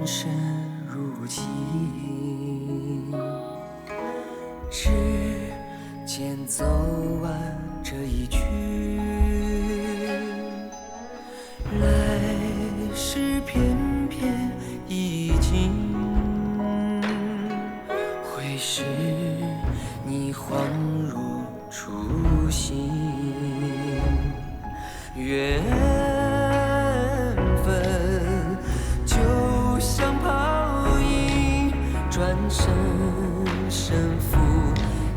深如镜，指尖走完这一曲，来时翩翩已经，回时你恍如初心，缘分就像泡影，转身身负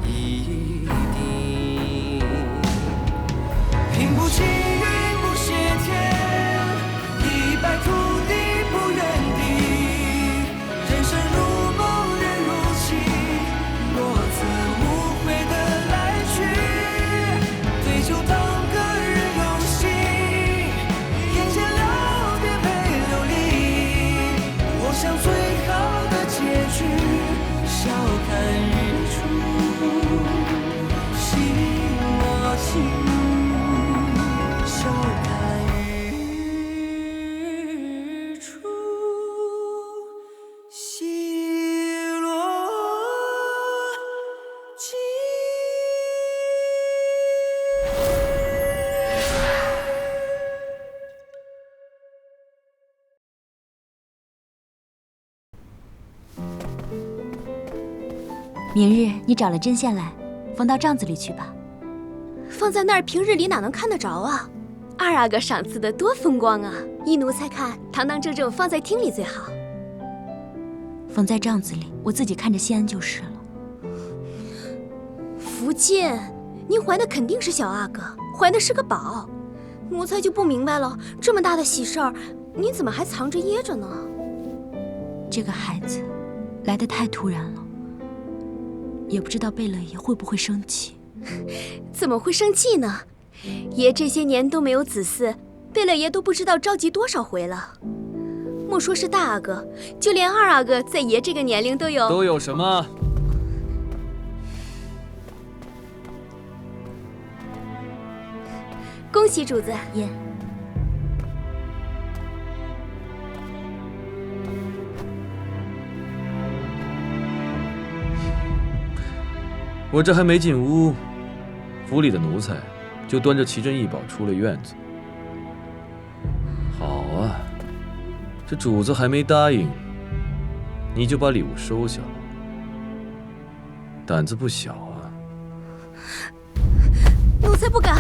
一定，平步青云不谢天，一败涂地不原地，人生如梦人如棋，若曾无悔的来去，对酒当歌人有心，眼前了别被流离，我想最好的结局，笑看日出西落尽，笑看日出西落尽。明日你找了针线来，缝到帐子里去吧。放在那儿，平日里哪能看得着啊？二阿哥赏赐的多风光啊！依奴才看，堂堂正正放在厅里最好。缝在帐子里，我自己看着心安就是了。福晋，您怀的肯定是小阿哥，怀的是个宝。奴才就不明白了，这么大的喜事儿，您怎么还藏着掖着呢？这个孩子来得太突然了，也不知道贝勒爷会不会生气。怎么会生气呢？爷这些年都没有子嗣，贝勒爷都不知道着急多少回了。莫说是大阿哥，就连二阿哥在爷这个年龄都有什么？恭喜主子。爷，我这还没进屋，府里的奴才就端着奇珍异宝出了院子。好啊，这主子还没答应，你就把礼物收下了，胆子不小啊！奴才不敢。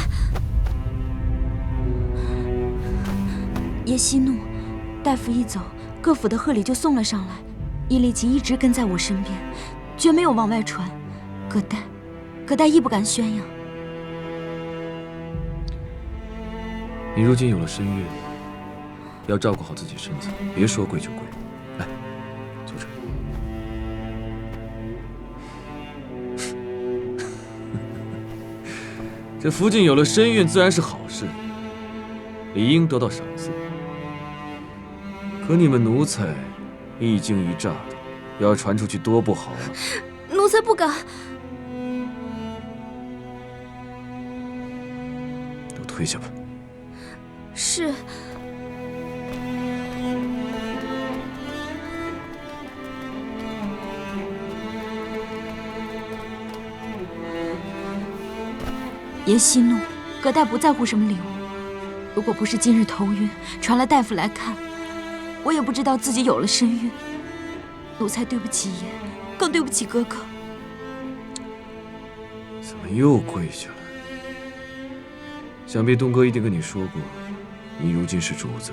爷息怒，大夫一走，各府的贺礼就送了上来，伊利奇一直跟在我身边，绝没有往外传。葛代亦不敢宣扬。你如今有了身孕，要照顾好自己身子，别说跪就跪。来，坐这。这福晋有了身孕，自然是好事，理应得到赏赐。可你们奴才一惊一乍的，要传出去多不好啊！奴才不敢。都退下吧。是。爷息怒，葛代不在乎什么礼物。如果不是今日头晕，传了大夫来看，我也不知道自己有了身孕。奴才对不起爷，更对不起哥哥。怎么又跪下了？想必东哥一定跟你说过，你如今是主子，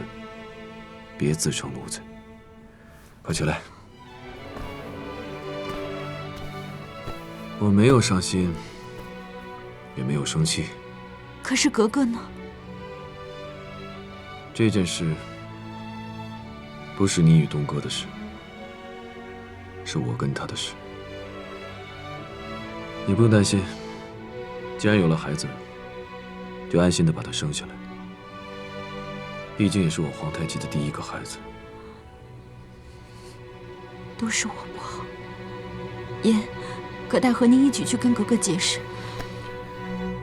别自称奴才。快起来！我没有伤心，也没有生气。可是格格呢？这件事不是你与东哥的事，是我跟他的事。你不用担心，既然有了孩子，就安心的把他生下来。毕竟也是我皇太极的第一个孩子。都是我不好。爷，葛代和您一起去跟格格解释。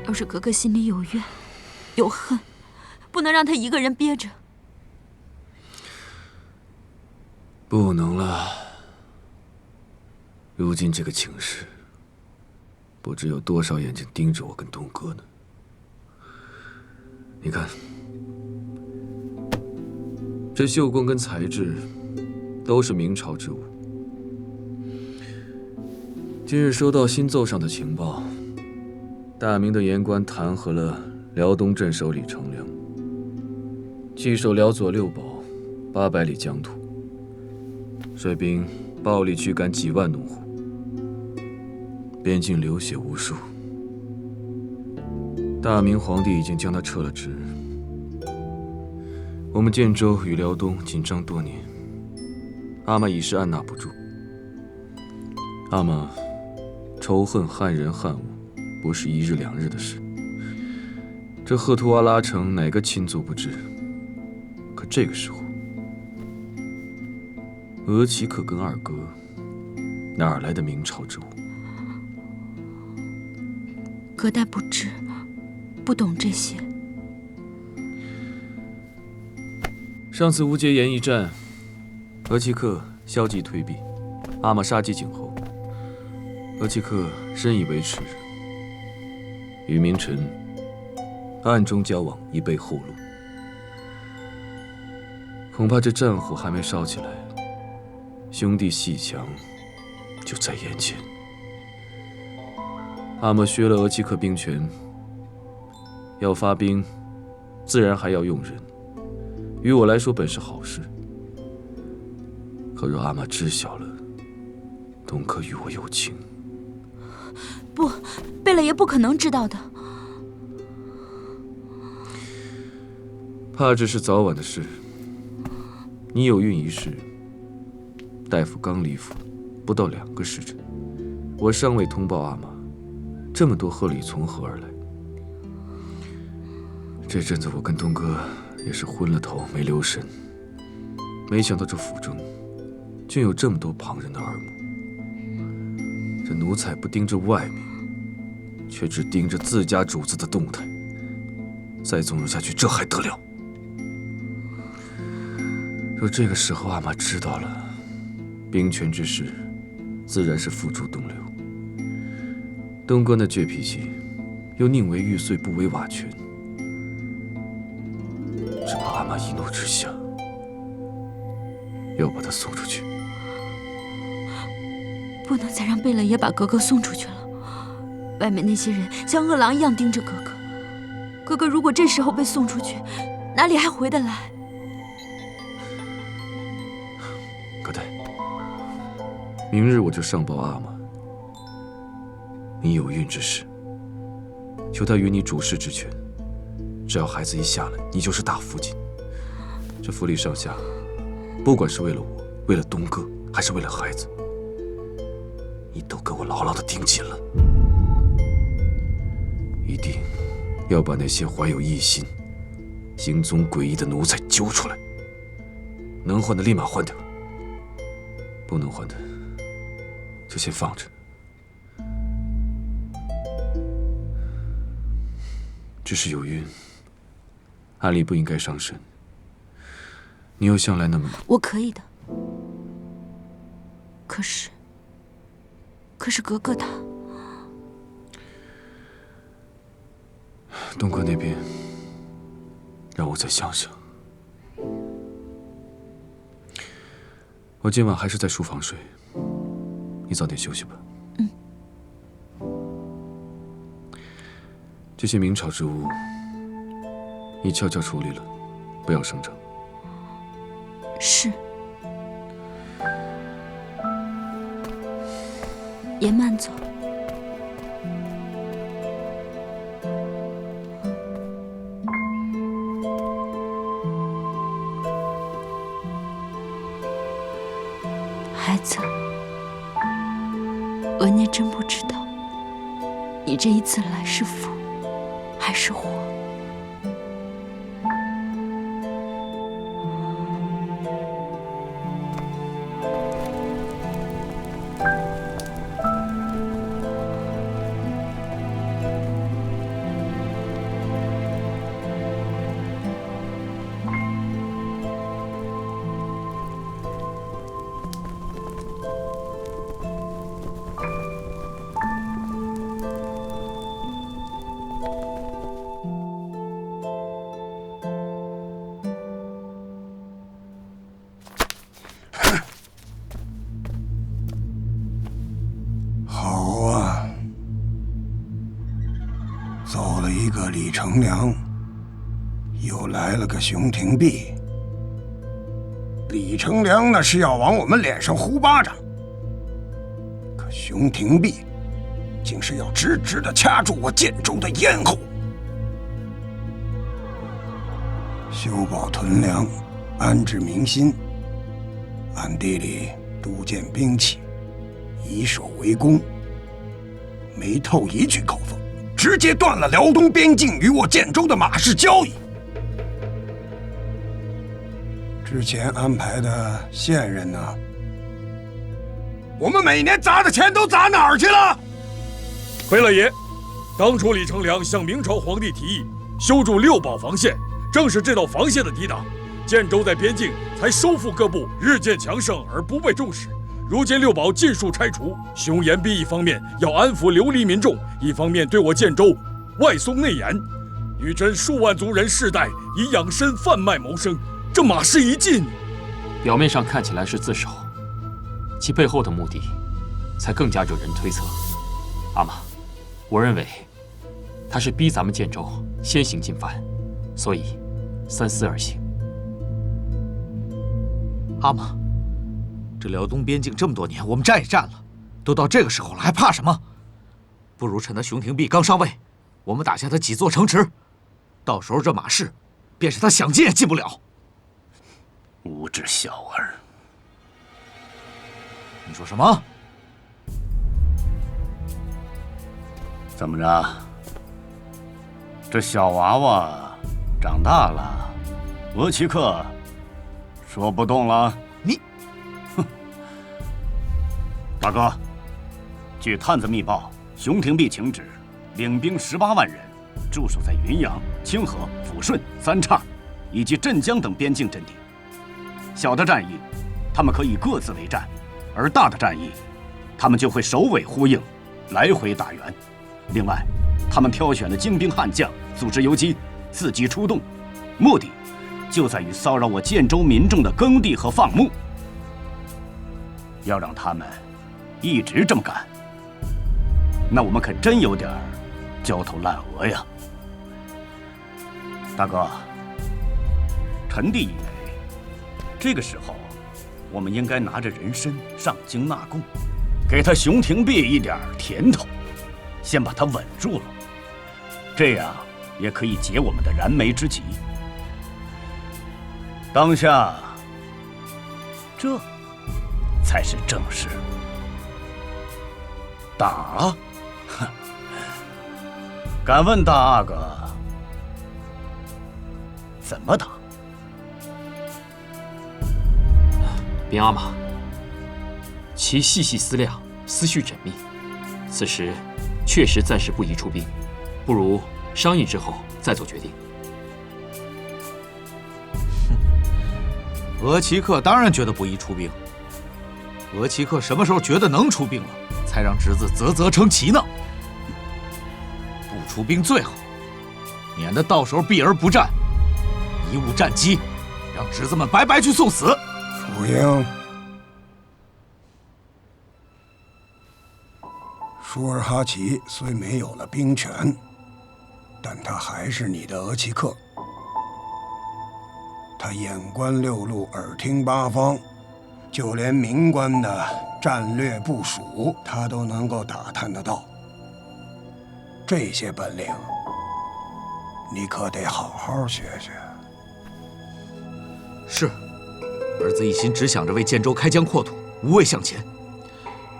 要是格格心里有怨有恨，不能让她一个人憋着。不能了。如今这个情势，不知有多少眼睛盯着我跟东哥呢。你看，这绣棍跟材质都是明朝之物。今日收到新奏上的情报，大明的言官弹劾了辽东镇守李成梁，弃守辽左六堡800里疆土，率兵暴力驱赶几万农户，边境流血无数。大明皇帝已经将他撤了职。我们建州与辽东紧张多年，阿玛已是按捺不住。阿玛仇恨汉人汉武，不是1日2日的事。这赫图阿拉城哪个亲族不知？可这个时候，额齐克跟二哥哪儿来的明朝之物？葛代不知，不懂这些。上次无节岩一战，额齐克消极退避，阿玛杀鸡儆猴。额齐克深以为耻，与明臣暗中交往，以备后路。恐怕这战火还没烧起来，兄弟阋墙就在眼前。阿玛削了额齐克兵权，要发兵，自然还要用人。于我来说本是好事，可若阿玛知晓了东哥与我有情，不，贝勒爷不可能知道的。怕只是早晚的事。你有孕一事，大夫刚离府，不到2个时辰，我尚未通报阿玛，这么多贺礼从何而来？这阵子我跟东哥也是昏了头没留神，没想到这府中竟有这么多旁人的耳目。这奴才不盯着外面，却只盯着自家主子的动态，再纵容下去，这还得了？若这个时候阿玛知道了，兵权之事，自然是付诸东流。东哥那倔脾气，又宁为玉碎不为瓦全，只怕阿玛一怒之下，要把他送出去。不能再让贝勒爷把格格送出去了。外面那些人像饿狼一样盯着格格，格格如果这时候被送出去，哪里还回得来？葛代，明日我就上报阿玛，你有孕之事，求他与你主事之权。只要孩子一下来，你就是大福晋。这府里上下，不管是为了我，为了东哥，还是为了孩子，你都给我牢牢地盯紧了。一定要把那些怀有异心、行踪诡异的奴才揪出来，能换的立马换掉，不能换的就先放着。只是有孕，按理不应该伤身。你又向来那么……我可以的。可是格格她……东哥那边，让我再想想。我今晚还是在书房睡，你早点休息吧。嗯。这些明朝之物，你悄悄处理了，不要声张。是。也慢走。孩子，额念真不知道，你这一次来是福还是祸？个李成梁，又来了个熊廷弼。李成梁那是要往我们脸上呼巴掌，可熊廷弼竟是要直直地掐住我建州的咽喉。修保屯粮，安置民心，暗地里督建兵器，以守为攻，没透一句口风，直接断了辽东边境与我建州的马市交易。之前安排的线人呢？我们每年砸的钱都砸哪儿去了？回了爷，当初李成梁向明朝皇帝提议修筑六堡防线，正是这道防线的抵挡，建州在边境才收复各部，日渐强盛而不被重视。如今六堡尽数拆除，熊延弼一方面要安抚流离民众，一方面对我建州外松内严，与真数万族人世代以养身贩卖谋生，这马市一进，表面上看起来是自首，其背后的目的才更加惹人推测。阿玛，我认为他是逼咱们建州先行进犯，所以三思而行。阿玛，这辽东边境这么多年，我们战也战了，都到这个时候了，还怕什么？不如趁他熊廷弼刚上位，我们打下他几座城池，到时候这马市，便是他想进也进不了。无知小儿！你说什么？怎么着？这小娃娃长大了，额齐克说不动了？你，哼！大哥，据探子密报，熊廷弼请旨，领兵18万人，驻守在云阳、清河、抚顺、三岔以及镇江等边境阵地。小的战役，他们可以各自为战；而大的战役，他们就会首尾呼应，来回打援。另外，他们挑选的精兵悍将，组织游击，伺机出动，目的就在于骚扰我建州民众的耕地和放牧。要让他们一直这么干，那我们可真有点焦头烂额呀！大哥，臣弟以为，这个时候，我们应该拿着人参上京纳贡，给他熊廷弼一点甜头，先把他稳住了，这样也可以解我们的燃眉之急。当下，这才是正事。打？哼！敢问大阿哥，怎么打？禀阿玛，其细细思量，思绪缜密，此时确实暂时不宜出兵，不如商议之后再做决定。额齐克当然觉得不宜出兵。额齐克什么时候觉得能出兵了，才让侄子啧啧称奇呢？不出兵最好，免得到时候避而不战，贻误战机，让侄子们白白去送死。楚英，舒尔哈齐虽没有了兵权，但他还是你的额齐克。他眼观六路，耳听八方，就连民官的战略部署，他都能够打探得到。这些本领，你可得好好学学。是，儿子一心只想着为建州开疆扩土，无畏向前，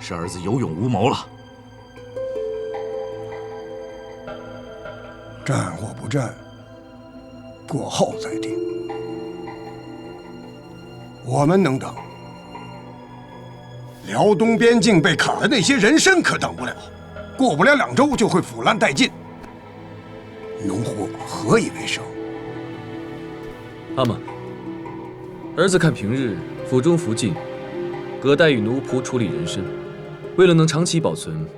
是儿子有勇无谋了。战或不战，过后再定。我们能等，辽东边境被砍的那些人参可等不了，过不了2周就会腐烂殆尽，农户何以为生？阿玛，儿子看平日府中福晋，葛代与奴仆处理人参，为了能长期保存，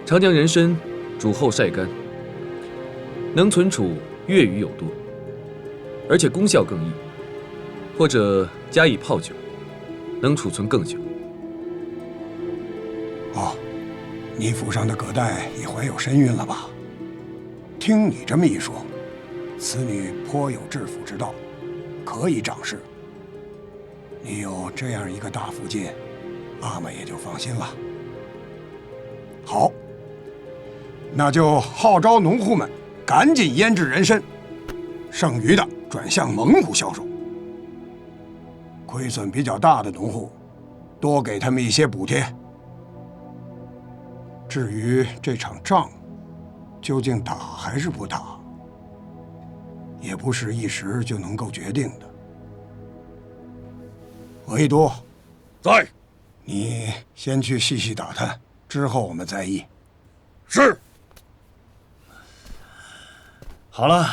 常将人参煮后晒干，能存储月余有多，而且功效更益。或者加以泡酒，能储存更久。哦，你府上的葛代也怀有身孕了吧？听你这么一说，此女颇有治府之道，可以掌事。你有这样一个大福晋，阿玛也就放心了。好，那就号召农户们赶紧腌制人参，剩余的转向蒙古销售。亏损比较大的农户，多给他们一些补贴。至于这场仗，究竟打还是不打，也不是一时就能够决定的。维多，在。你先去细细打探，之后我们再议。是。好了，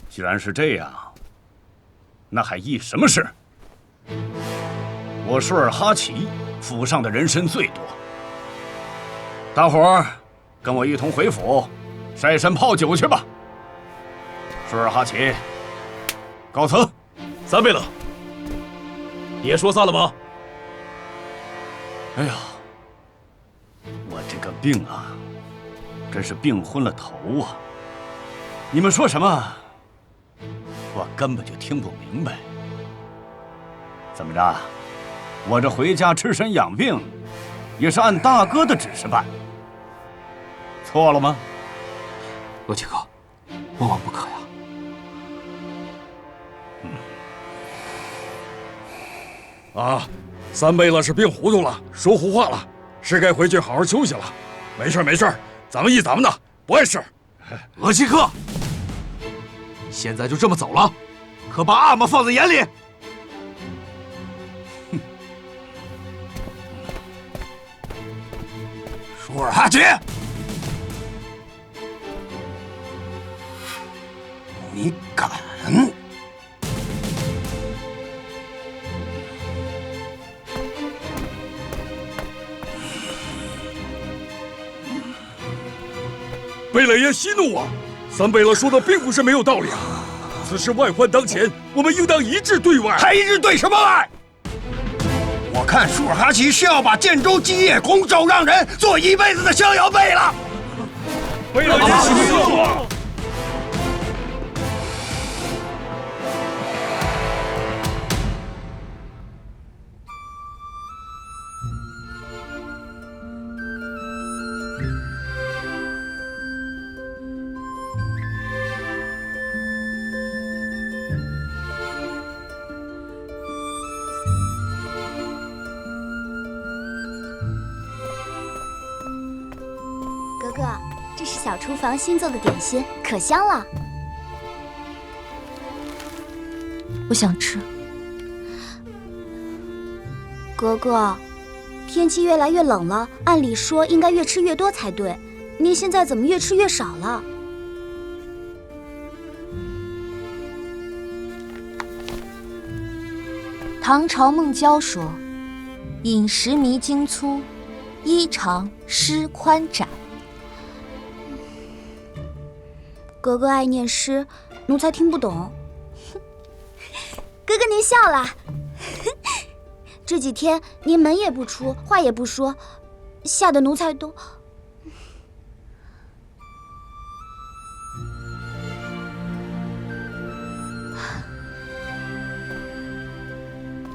既然是这样，那还议什么事？我舒尔哈齐府上的人参最多，大伙儿跟我一同回府晒参泡酒去吧。舒尔哈齐，告辞。三贝勒，也说散了吗？哎呀，我这个病啊，真是病昏了头啊！你们说什么，我根本就听不明白。怎么着，我这回家吃参养病，也是按大哥的指示办，错了吗？罗杰哥，万万不可呀！啊，三贝勒是病糊涂了，说胡话了，是该回去好好休息了。没事没事，咱们议咱们的，不碍事。额齐克，现在就这么走了，可把阿玛放在眼里。舒尔哈齐，你敢！贝勒爷息怒啊！三贝勒说的并不是没有道理啊！此事外患当前，我们应当一致对外。还一致对什么外？我看舒尔哈齐是要把建州基业拱手让人，做一辈子的逍遥辈了。贝勒爷息怒啊！哥哥，这是小厨房新做的点心，可香了。我想吃。哥哥，天气越来越冷了，按理说应该越吃越多才对，您现在怎么越吃越少了？唐朝孟郊说：“饮食弥精粗，衣长诗宽窄。”哥哥爱念诗，奴才听不懂。哥哥您笑了。这几天您门也不出，话也不说，吓得奴才都……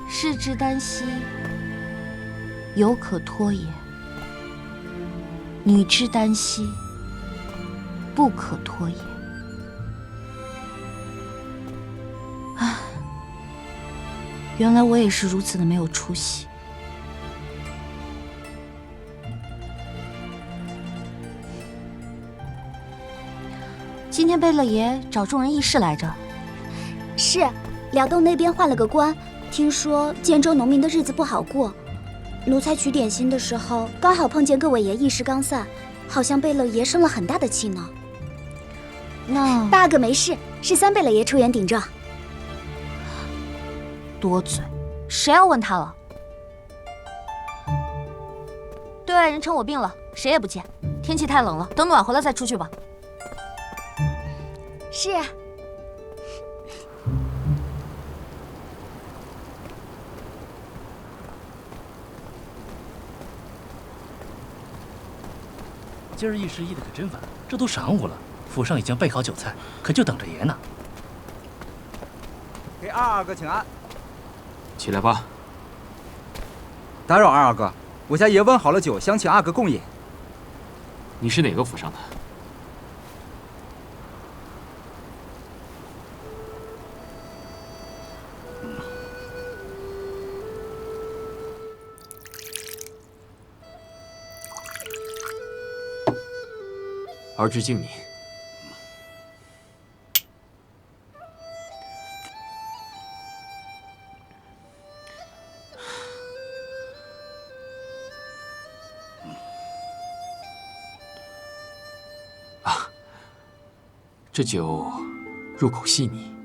士之耽兮，犹可脱也；女之耽兮，不可脱也。唉，原来我也是如此的没有出息。今天贝勒爷找众人议事来着。是，辽东那边换了个官，听说建州农民的日子不好过。奴才取点心的时候，刚好碰见各位爷议事刚散，好像贝勒爷生了很大的气呢。那大哥没事，是三贝勒爷出言顶撞。多嘴，谁要问他了？对外人称我病了，谁也不见。天气太冷了，等暖和了再出去吧。是。今儿议事议的可真烦，这都晌午了，府上已经备好酒菜，可就等着爷呢。给二哥请安。起来吧。打扰二哥，我家爷温好了酒，想请二哥共饮。你是哪个府上的？儿侄敬你。啊，这酒入口细腻，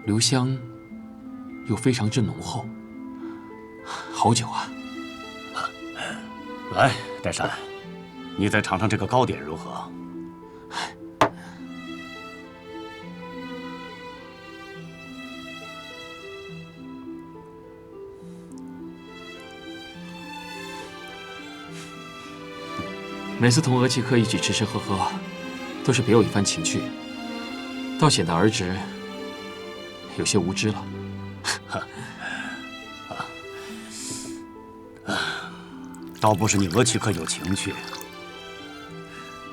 留香又非常之浓厚，好酒啊！来，岱山，你再尝尝这个糕点如何？每次同额齐客一起吃吃喝喝，都是别有一番情趣，倒显得儿侄有些无知了。倒不是你额齐客有情趣，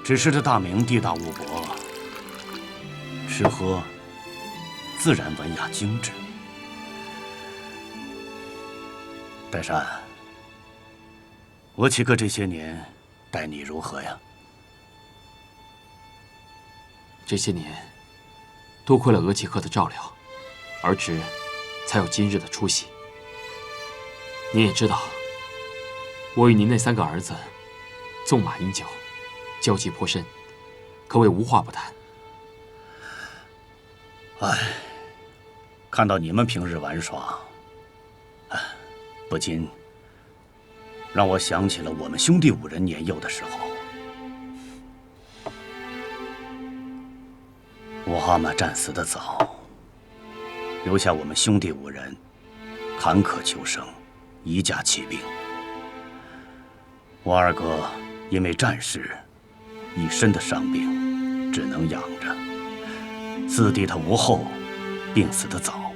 只是这大明地大物博，吃喝自然文雅精致。岱山，额齐客这些年待你如何呀？这些年，多亏了额齐客的照料，儿侄才有今日的出息。你也知道，我与您那3个儿子，纵马饮酒，交际颇深，可谓无话不谈。唉，看到你们平日玩耍，不禁让我想起了我们兄弟5人年幼的时候。我阿玛战死的早，留下我们兄弟5人坎坷求生，一架起兵。我二哥因为战事，一身的伤病，只能养着。四弟他无后，病死的早。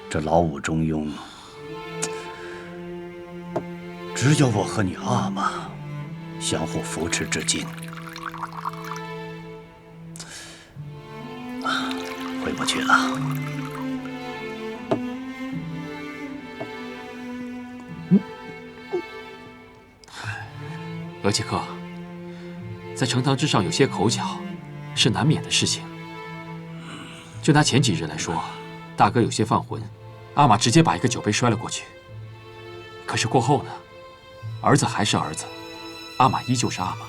这老五中庸，只有我和你阿玛相互扶持至今。回不去了。额齐客，在呈堂之上有些口角，是难免的事情。就拿前几日来说，大哥有些犯浑，阿玛直接把一个酒杯摔了过去。可是过后呢，儿子还是儿子，阿玛依旧是阿玛。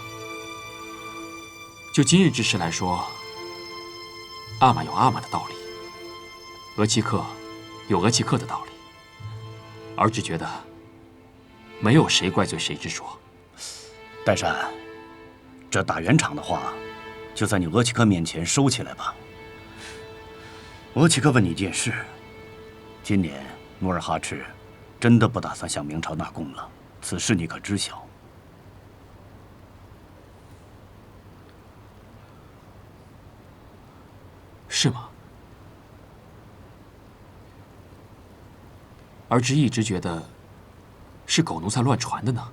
就今日之事来说，阿玛有阿玛的道理，额齐客有额齐客的道理。儿侄觉得，没有谁怪罪谁之说。岱山，这打圆场的话，就在你额齐克面前收起来吧。额齐克问你一件事：今年努尔哈赤真的不打算向明朝纳贡了？此事你可知晓？是吗？儿侄一直觉得是狗奴才乱传的呢。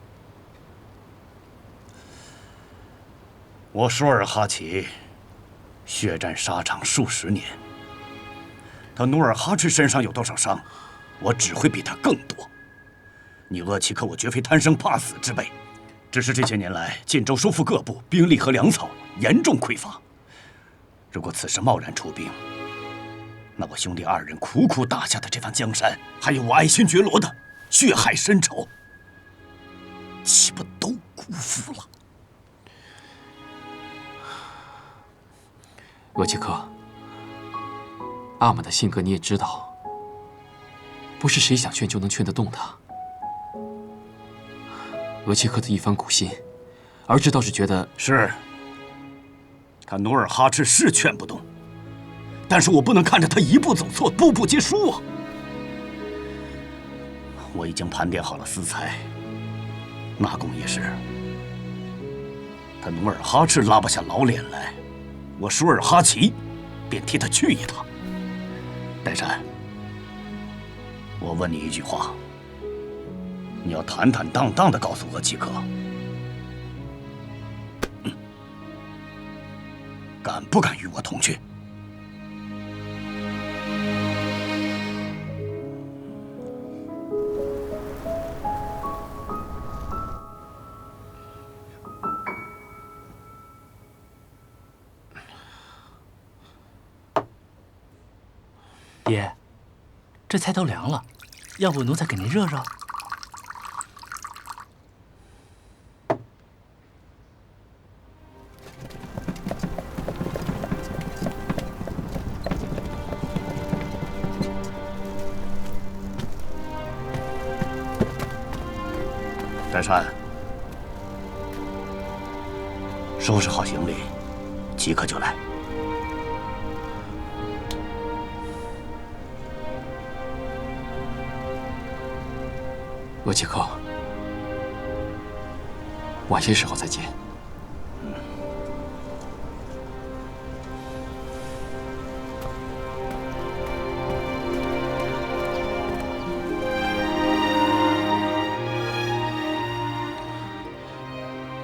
我舒尔哈齐血战沙场数10年，他努尔哈赤身上有多少伤，我只会比他更多。你额齐克，我绝非贪生怕死之辈，只是这些年来晋州收复各部，兵力和粮草严重匮乏。如果此时贸然出兵，那我兄弟2人苦苦打下的这番江山，还有我爱新觉罗的血海深仇，岂不都辜负了？额齐克，阿玛的性格你也知道，不是谁想劝就能劝得动他。额齐克的一番苦心，儿侄倒是觉得是。他努尔哈赤是劝不动，但是我不能看着他一步走错，步步皆输啊！我已经盘点好了私财，纳贡一事，他努尔哈赤拉不下老脸来，我舒尔哈齐便替他去一趟。岱山，我问你一句话，你要坦坦荡荡地告诉额济克，敢不敢与我同去？爷，这菜都凉了，要不奴才给您热热？岱山，收拾好行李，即刻就来。额济克，晚些时候再见。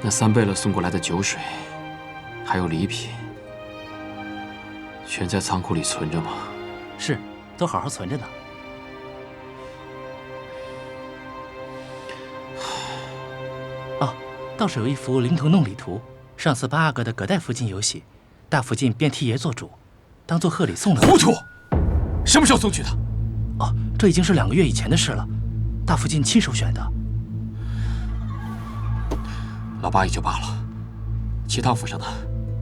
那三贝勒送过来的酒水，还有礼品，全在仓库里存着吗？是，都好好存着呢。倒是有一幅灵头弄礼图，上次8阿哥的葛代福晋有喜，大福晋便替爷做主，当做贺礼送了。糊涂！什么时候送去的？哦，这已经是2个月以前的事了，大福晋亲手选的。老八也就罢了，其他府上的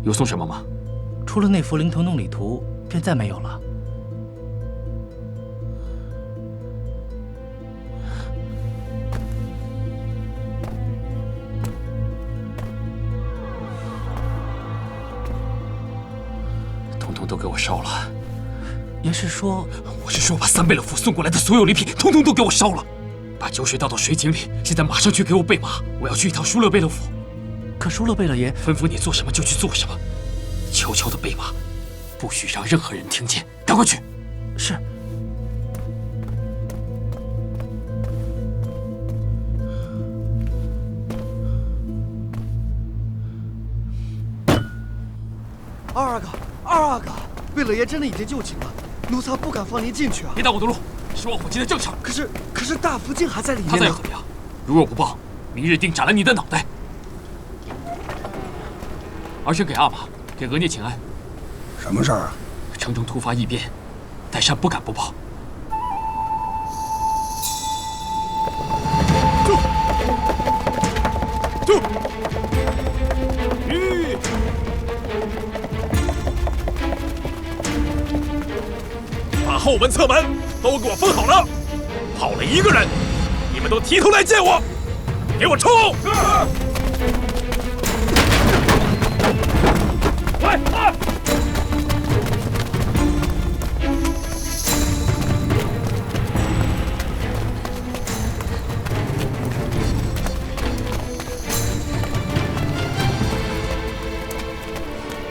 有送什么吗？除了那幅灵头弄礼图，便再没有了。都给我烧了！爷是说，我是说把三贝勒府送过来的所有礼品，统统都给我烧了，把酒水倒到水井里。现在马上去给我备马，我要去一趟舒勒贝勒府。可舒勒贝勒爷吩咐你做什么就去做什么，悄悄的备马，不许让任何人听见。赶快去！是。二阿哥，贝勒爷真的已经就寝了，奴才不敢放您进去啊！别挡我的路，是望虎旗的正上。可是大福晋还在里面呢。他在又怎么样？如若不报，明日定斩了你的脑袋。儿臣给阿玛，给额聂请安。什么事儿啊？城中突发异变，岱山不敢不报。住！把后门、侧门都给我封好了，跑了1个人，你们都提头来见我，给我冲！来！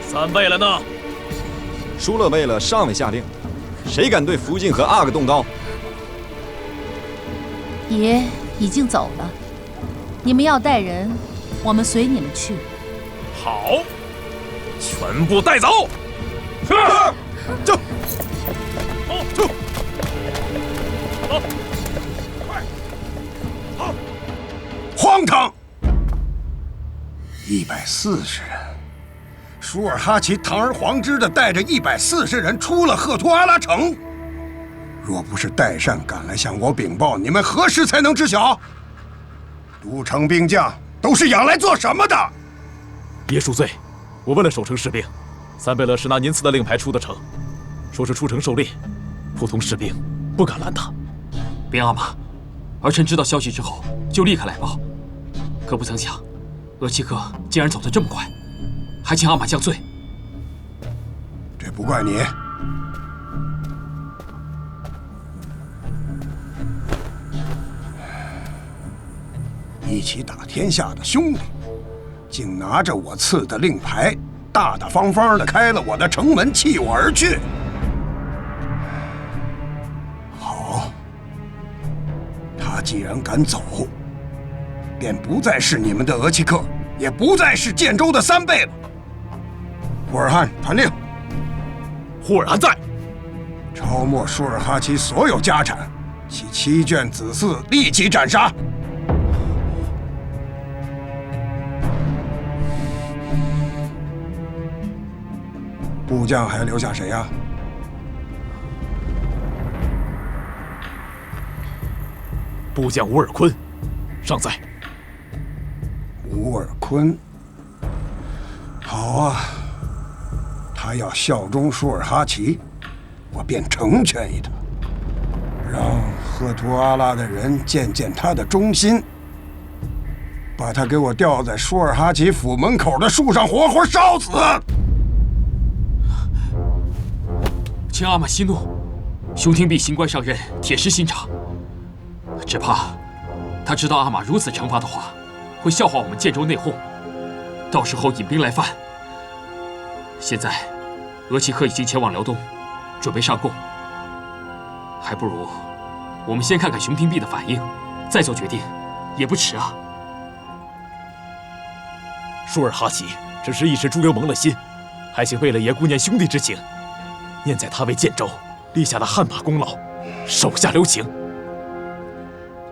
三贝勒呢？舒勒贝勒尚未下令，谁敢对福晋和阿哥动刀？爷已经走了，你们要带人，我们随你们去。好，全部带走。是。走。好，走。好。快。好。荒唐！140人。舒尔哈齐堂而皇之的带着140人出了赫图阿拉城，若不是代善赶来向我禀报，你们何时才能知晓？都城兵将都是养来做什么的？爷恕罪，我问了守城士兵，三贝勒是拿您赐的令牌出的城，说是出城狩猎，普通士兵不敢拦他。边阿玛，儿臣知道消息之后就立刻来报，可不曾想，额济克竟然走得这么快。还请阿玛降罪。这不怪你。一起打天下的兄弟，竟拿着我赐的令牌，大大方方地开了我的城门，弃我而去。好，他既然敢走，便不再是你们的额齐克，也不再是建州的3倍了。呼尔汗传令，呼尔汗在，抄没舒尔哈齐所有家产，其妻眷子嗣立即斩杀。部将还留下谁呀？部将乌尔坤，尚在。乌尔坤，好啊，他要效忠舒尔哈齐，我便成全于他，让赫图阿拉的人见见他的忠心，把他给我吊在舒尔哈齐府门口的树上活活烧死。请阿玛息怒，熊廷弼新官上任，铁石心肠，只怕他知道阿玛如此惩罚的话，会笑话我们建州内讧，到时候引兵来犯。现在额齐克已经前往辽东，准备上贡，还不如我们先看看熊廷弼的反应，再做决定，也不迟啊。舒尔哈齐只是一时猪油蒙了心，还请贝勒爷顾念兄弟之情，念在他为建州立下的汗马功劳，手下留情。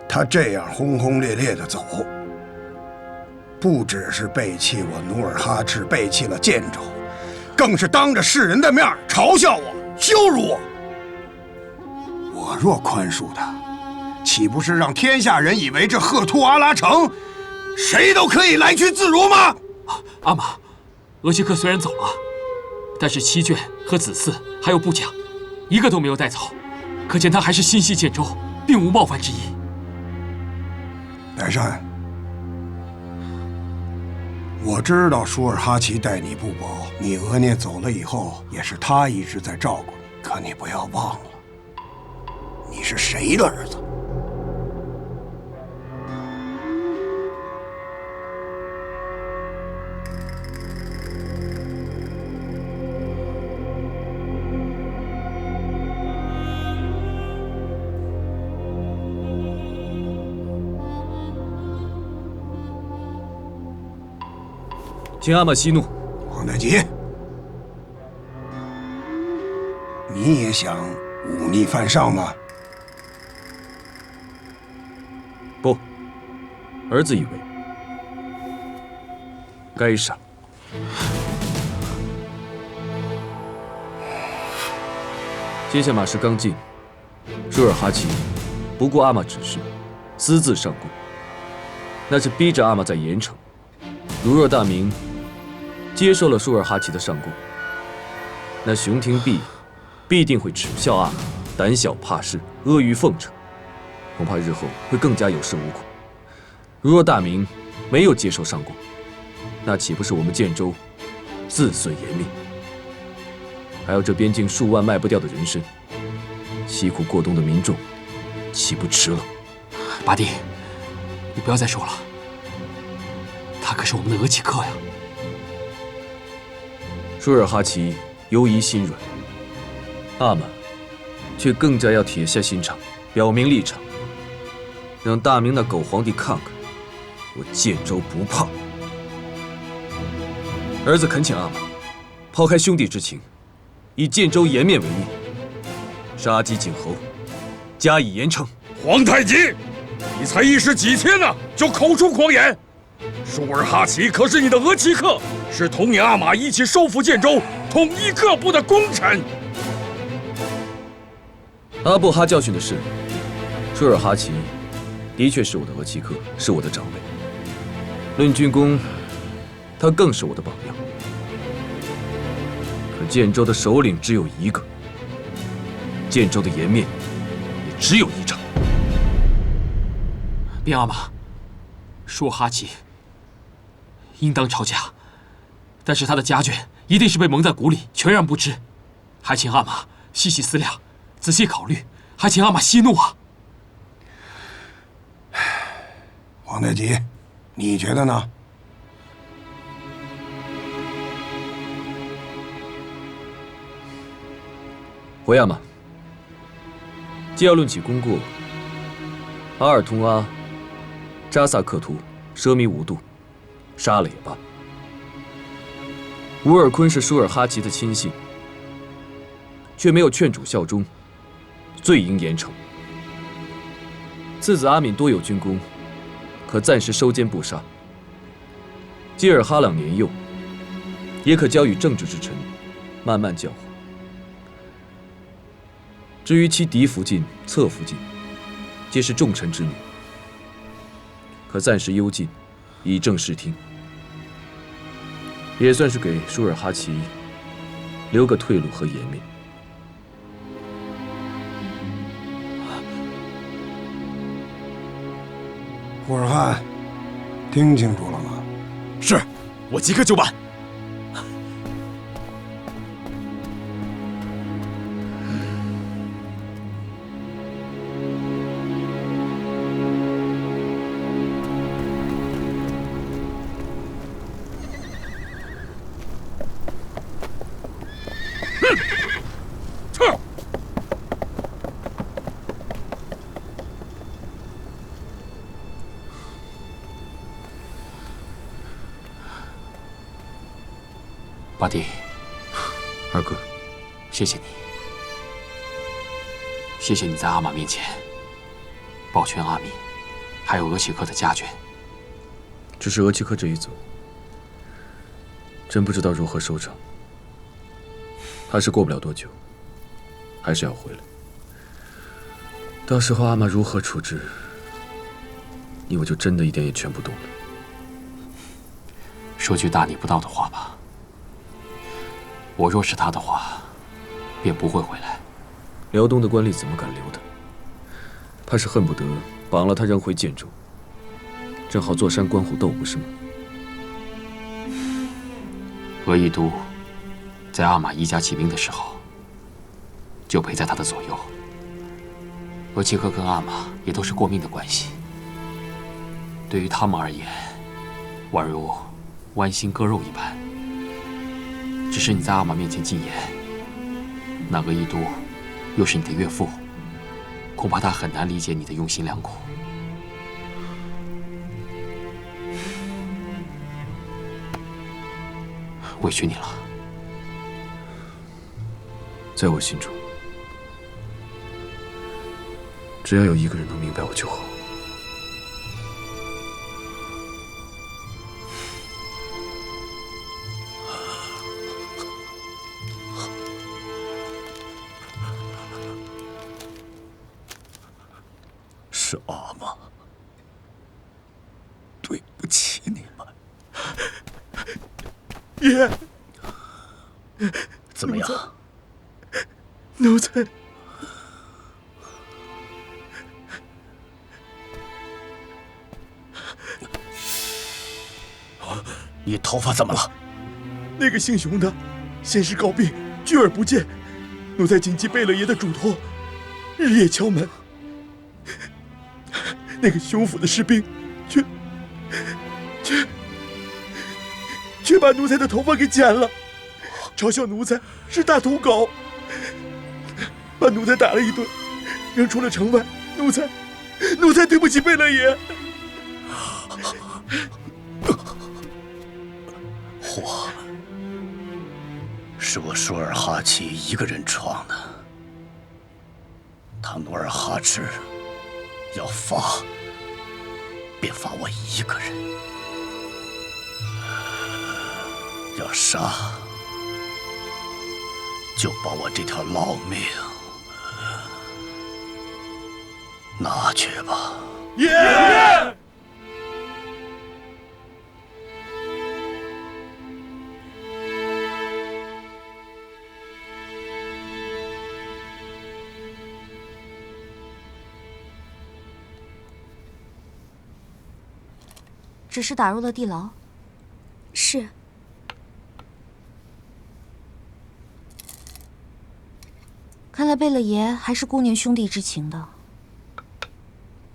他这样轰轰烈烈地走，不只是背弃我努尔哈赤，背弃了建州，更是当着世人的面嘲笑我、羞辱我。我若宽恕他，岂不是让天下人以为这赫图阿拉城谁都可以来去自如吗？阿玛，额齐克虽然走了，但是妻眷和子嗣还有部将，一个都没有带走，可见他还是心系建州，并无冒犯之意。代善，我知道舒尔哈齐待你不薄，你额聂走了以后，也是他一直在照顾你。可你不要忘了，你是谁的儿子？请阿玛息怒。皇太极，你也想忤逆犯上吗？不，儿子以为该杀。接下马氏刚进，舒尔哈齐不顾阿玛指示，私自上贡，那是逼着阿玛在盐城。如若大明接受了舒尔哈齐的上贡，那熊廷弼必定会耻笑阿玛胆小怕事、阿谀奉承，恐怕日后会更加有恃无恐。如若大明没有接受上贡，那岂不是我们建州自损颜面？还有这边境数万卖不掉的人参，辛苦过冬的民众岂不迟了？八弟，你不要再说了，他可是我们的额齐克呀。舒尔哈齐犹疑心软，阿玛却更加要铁下心肠，表明立场，让大明那狗皇帝看看我建州不怕。儿子恳请阿玛抛开兄弟之情，以建州颜面为念，杀鸡儆猴，加以严惩。皇太极，你才一时几天呢，就口出狂言！舒尔哈齐可是你的额齐克，是同你阿玛一起收复建州、统一各部的功臣。阿布哈教训的是，舒尔哈齐的确是我的额齐克，是我的长辈。论军功，他更是我的榜样。可建州的首领只有一个，建州的颜面也只有一张。卞阿玛，舒尔哈齐应当抄家，但是他的家眷一定是被蒙在鼓里，全然不知。还请阿玛细细思量，仔细考虑，还请阿玛息怒啊！皇太极，你觉得呢？回阿玛，既要论起功过，阿尔通阿、扎萨克图奢靡无度，杀了也罢。乌尔坤是舒尔哈齐的亲信，却没有劝主效忠，罪应严惩。次子阿敏多有军功，可暂时收监不杀。基尔哈朗年幼，也可交与正直之臣，慢慢教化。至于其嫡福晋、侧福晋，皆是重臣之女，可暂时幽禁，以正视听，也算是给舒尔哈齐留个退路和颜面。霍尔汉，听清楚了吗？是，我即刻就办。八弟，二哥，谢谢你，谢谢你在阿玛面前保全阿敏，还有额齐克的家眷。只是额齐克这一走，真不知道如何收场。他是过不了多久，还是要回来。到时候阿玛如何处置，你我就真的一点也劝不动了。说句大逆不道的话吧。我若是他的话，便不会回来。辽东的官吏怎么敢留他？怕是恨不得绑了他扔回建州，正好坐山观虎斗，不是吗？额亦都在阿玛一家起兵的时候，就陪在他的左右。额齐克跟阿玛也都是过命的关系，对于他们而言，宛如剜心割肉一般。只是你在阿玛面前进言，那额亦都又是你的岳父，恐怕他很难理解你的用心良苦。委屈你了。在我心中，只要有一个人能明白我就好。是阿玛，对不起你们。爷，怎么样？奴才，你头发怎么了？那个姓熊的，先是告病，拒而不见。奴才谨记贝勒爷的嘱托，日夜敲门。那个熊府的士兵，却把奴才的头发给剪了，嘲笑奴才是大土狗，把奴才打了一顿，扔出了城外。奴才对不起贝勒爷。祸是我舒尔哈齐一个人闯的，他努尔哈赤要罚，便罚我一个人；要杀，就把我这条老命拿去吧。爷！只是打入了地牢。是。看来贝勒爷还是顾念兄弟之情的，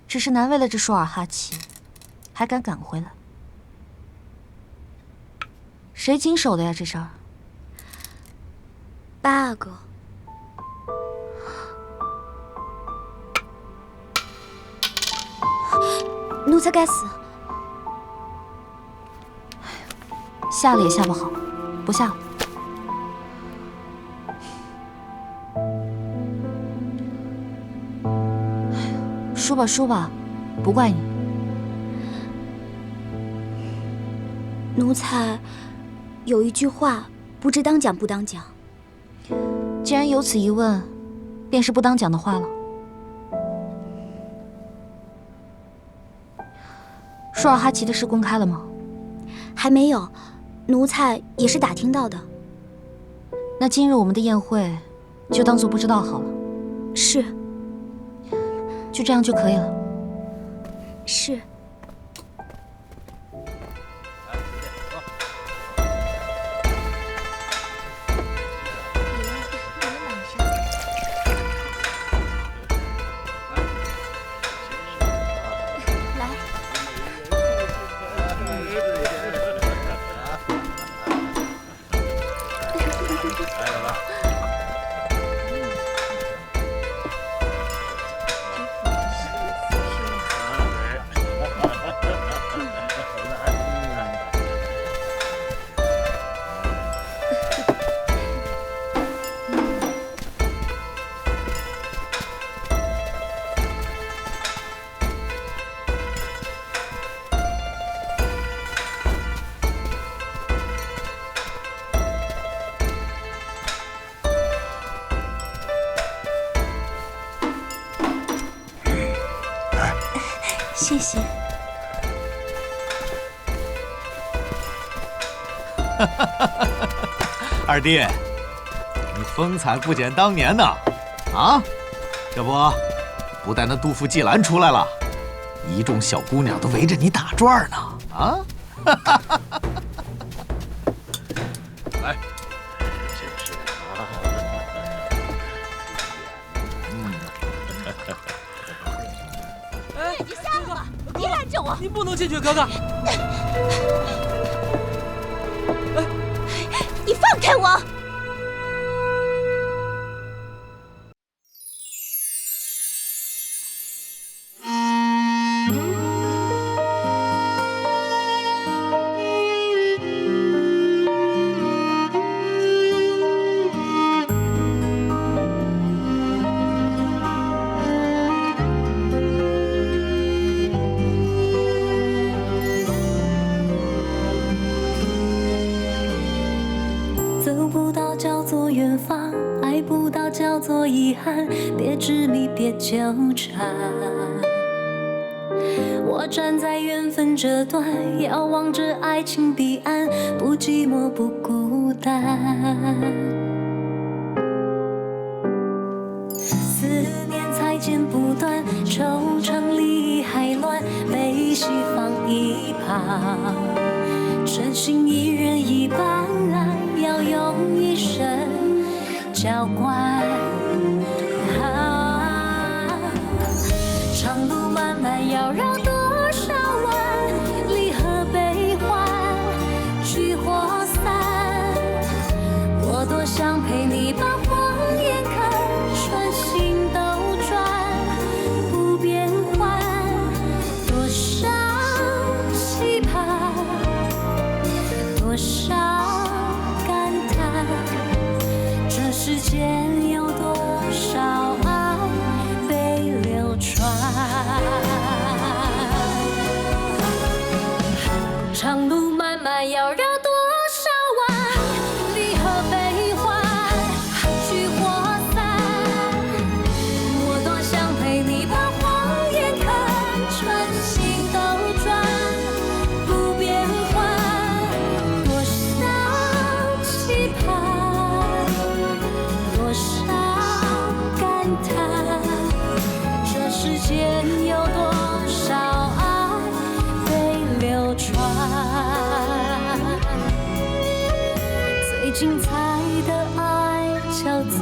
只是难为了这舒尔哈齐，还敢赶回来。谁经手的呀？这事儿？八阿哥。奴才该死。下了也下不好，不下了。输吧输吧，不怪你。奴才有一句话，不知当讲不当讲。既然有此一问，便是不当讲的话了。舒尔哈齐的事公开了吗？还没有，奴才也是打听到的。那今日我们的宴会，就当做不知道好了。是。就这样就可以了。是。谢谢。二弟，你风采不减当年呐！啊，这不但那杜甫季兰出来了，一众小姑娘都围着你打转呢！啊！来，真是啊！哎，你瞎了吧？你拦着我！你不能进去，哥哥。你放开我！叫做遗憾，别执迷，别纠缠。我站在缘分这端，遥望着爱情彼岸，不寂寞，不孤单。思念才剪不断，惆怅离还乱，悲喜放一旁。真心一人一半，要用一生浇灌。长路漫漫，要绕多少弯？离合悲欢，聚或散。我多想陪你把谎言看穿，心兜转，不变换。多少期盼，多少感叹，这世间有多少爱被流传。长路漫漫，要绕多少弯？离合悲欢，聚或散。我多想陪你把谎言看穿，心兜转，不变换。多少期盼，多少感叹，这世间有多少爱被流传。最精彩的爱叫做